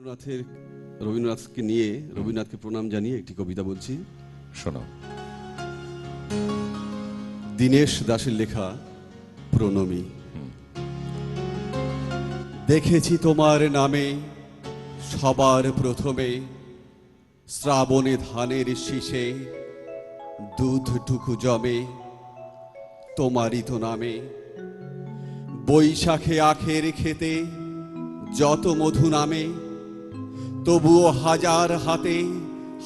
রবীন্দ্রনাথকে নিয়ে রবীন্দ্রনাথকে প্রণাম জানিয়ে একটি কবিতা বলছি, শোনো। দীনেশ দাসের লেখা প্রণমী। দেখেছি তোমার নামে সবার প্রথমে শ্রাবণে ধানের শীষে দুধটুকু জমে, তোমারই তো নামে। বৈশাখে আখের খেতে যত মধু নামে, তবুও হাজার হাতে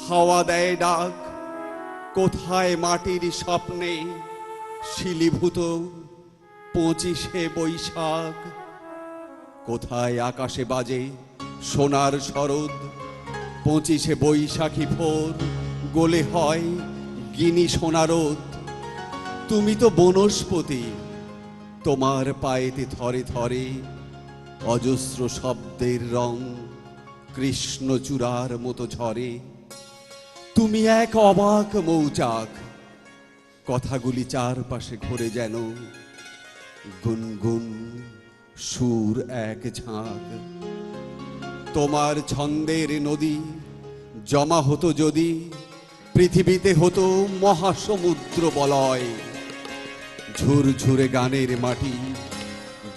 হাওয়া দেয় ডাক। কোথায় মাটির স্বপ্নে শিলীভূত 25শে বৈশাখ? কোথায় আকাশে বাজে সোনার শরৎ 25শে বৈশাখী ভোর গোলে হয় গিনি সোনারোদ? তুমি তো বনস্পতি, তোমার পায়েতে থরে থরে অজস্র শব্দের রং কৃষ্ণচূড়ার মতো ঝরে। তুমি এক অবাক মৌচাক, কথাগুলি চারপাশে ঘোরে যেন গুনগুন সুর এক ঝাঁক। তোমার ছন্দের নদী জমা হতো যদি পৃথিবীতে হতো মহাসমুদ্র বলয়। ঝুরঝুরে গানের মাটি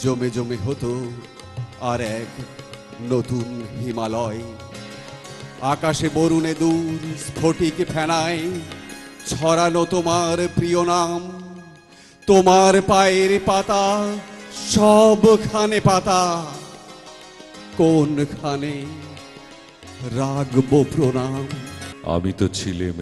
জমে জমে হতো আর এক নতুন হিমালয়। আকাশে বরুণে দূর স্ফটিক ফেনায় ছড়ানো তোমার প্রিয় নাম। তোমার পায়ের পাতা সবখানে পাতা, কোনখানে রাখবো প্রণাম? আমি তো ছিলাম